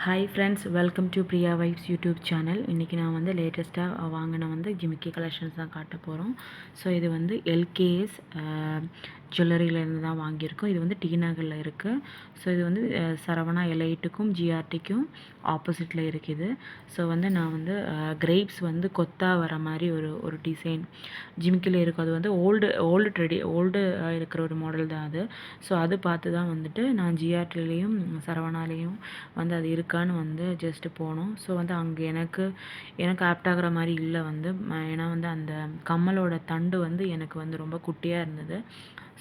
Hi friends, welcome to Priya vibes YouTube channel. இன்றைக்கி நான் வந்து லேட்டஸ்ட்டாக வாங்கின ஜிமிக்கி கலெக்ஷன்ஸ் தான் காட்ட போகிறோம். ஸோ இது வந்து எல்கேஎஸ் ஜுவல்லரியிலேருந்து தான் வாங்கியிருக்கோம். இது வந்து டி நகரில் இருக்குது. ஸோ இது வந்து சரவணா எலைட்டுக்கும் ஜிஆர்டிக்கும் ஆப்போசிட்டில் இருக்குது. ஸோ வந்து நான் வந்து கிரேப்ஸ் வந்து கொத்தா வர மாதிரி ஒரு டிசைன் ஜிமிக்கில் இருக்கும். அது வந்து ஓல்டு இருக்கிற ஒரு மாடல் தான் அது. ஸோ அது பார்த்து தான் வந்துட்டு நான் ஜிஆர்டிலையும் சரவணாலேயும் வந்து அது இருக்கான்னு வந்து ஜஸ்ட்டு போனோம். ஸோ வந்து அங்கே எனக்கு ஆப்டாகிற மாதிரி இல்லை வந்து. ஏன்னா வந்து அந்த கம்மலோட தண்டு வந்து எனக்கு வந்து ரொம்ப குட்டியாக இருந்தது.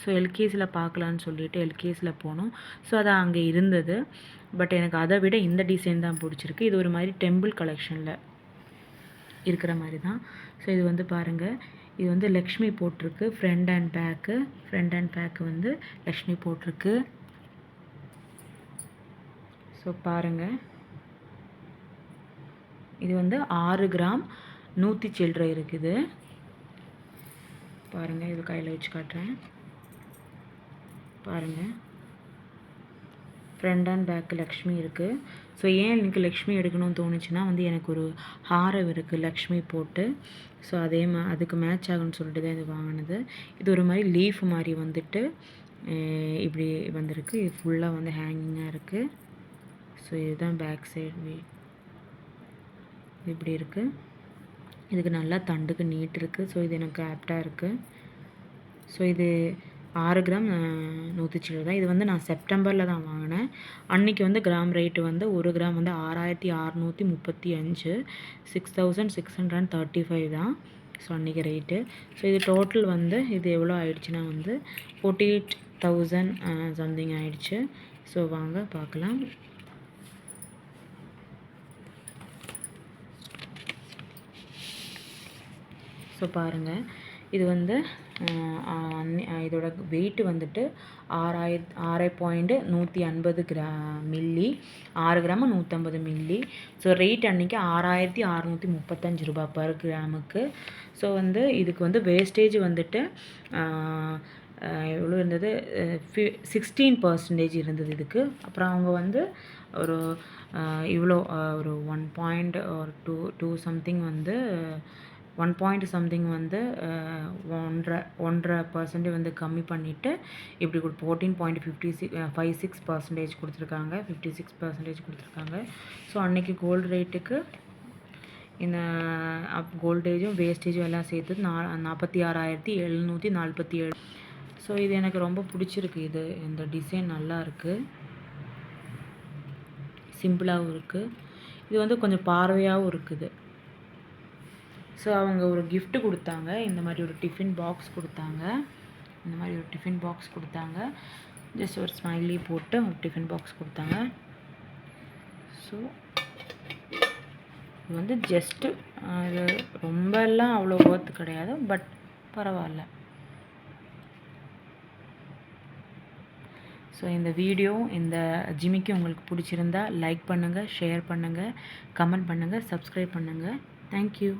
ஸோ எல்கேஸில் பார்க்கலான்னு சொல்லிட்டு எல்கேஸில் போனோம். ஸோ அது அங்கே இருந்தது. பட் எனக்கு அதை விட இந்த டிசைன் தான் பிடிச்சிருக்கு. இது ஒரு மாதிரி டெம்பிள் கலெக்ஷனில் இருக்கிற மாதிரி தான். ஸோ இது வந்து பாருங்கள், இது வந்து லக்ஷ்மி போட்டிருக்கு. ஃப்ரண்ட் அண்ட் பேக்கு வந்து லக்ஷ்மி போட்டிருக்கு. ஸோ பாருங்கள், இது வந்து 6 கிராம் 100 சில்லறை இருக்குது. பாருங்கள், இது கையில் வச்சு காட்டுறேன். பாருங்கள், ஃப்ரண்ட் அண்ட் பேக்கு லக்ஷ்மி இருக்குது. ஸோ ஏன் எனக்கு லக்ஷ்மி எடுக்கணும்னு தோணுச்சுன்னா வந்து எனக்கு ஒரு ஹாரம் இருக்குது லக்ஷ்மி போட்டு. ஸோ அதுக்கு மேட்ச் ஆகும்னு சொல்லிட்டு தான் இது வாங்கினது. இது ஒரு மாதிரி லீஃப் மாதிரி வந்துட்டு இப்படி வந்திருக்கு. இது ஃபுல்லாக வந்து ஹேங்கிங்காக இருக்குது. ஸோ இதுதான் பேக் சைடு இப்படி இருக்குது. இதுக்கு நல்லா தண்டுக்கு நீட் இருக்குது. ஸோ இது எனக்கு ஆப்டாக இருக்குது. ஸோ இது 6 கிராம் 100 சில்லறை தான். இது வந்து நான் செப்டம்பரில் தான் வாங்கினேன். அன்றைக்கி வந்து கிராம் ரேட்டு வந்து 1 கிராம் வந்து 6635, 6635 தான். ஸோ அன்றைக்கி ரேட்டு. ஸோ இது டோட்டல் வந்து இது எவ்வளோ ஆயிடுச்சுன்னா வந்து 48,000 சம்திங் ஆயிடுச்சு. ஸோ வாங்க பார்க்கலாம். ஸோ பாருங்கள், இது வந்து இதோட வெயிட்டு வந்துட்டு 6.150 milli, 6 gram 150 milli. So rate அன்றைக்கி 6,635 ரூபா பர் கிராமுக்கு. ஸோ வந்து இதுக்கு வந்து வேஸ்டேஜ் வந்துட்டு எவ்வளோ இருந்தது, 16% இருந்தது இதுக்கு. அப்புறம் அவங்க வந்து ஒரு இவ்வளோ ஒரு 1.2 சம்திங் வந்து 1 பாயிண்ட் சம்திங் வந்து 1.5% வந்து கம்மி பண்ணிவிட்டு இப்படி 14.56% கொடுத்துருக்காங்க. 56% கொடுத்துருக்காங்க. ஸோ அன்றைக்கி கோல்டு ரேட்டுக்கு இந்த கோல்டேஜும் வேஸ்டேஜும் எல்லாம் சேர்த்து 46,747. ஸோ இது எனக்கு ரொம்ப பிடிச்சிருக்கு. இந்த டிசைன் நல்லா இருக்குது, சிம்பிளாகவும் இருக்குது. இது வந்து கொஞ்சம் பார்வையாகவும் இருக்குது. ஸோ அவங்க ஒரு gift கொடுத்தாங்க. இந்த மாதிரி ஒரு டிஃபின் பாக்ஸ் கொடுத்தாங்க. ஜஸ்ட் ஒரு ஸ்மைலி போட்டு ஒரு டிஃபின் பாக்ஸ் கொடுத்தாங்க. ஸோ இது வந்து ஜஸ்ட்டு இது ரொம்பலாம் அவ்வளோ ஒர்த் கிடையாது, பட் பரவாயில்ல. ஸோ இந்த வீடியோ, இந்த ஜிமிக்கி உங்களுக்கு பிடிச்சிருந்தா லைக் பண்ணுங்கள், ஷேர் பண்ணுங்கள், கமெண்ட் பண்ணுங்கள், சப்ஸ்கிரைப் பண்ணுங்கள். தேங்க்யூ.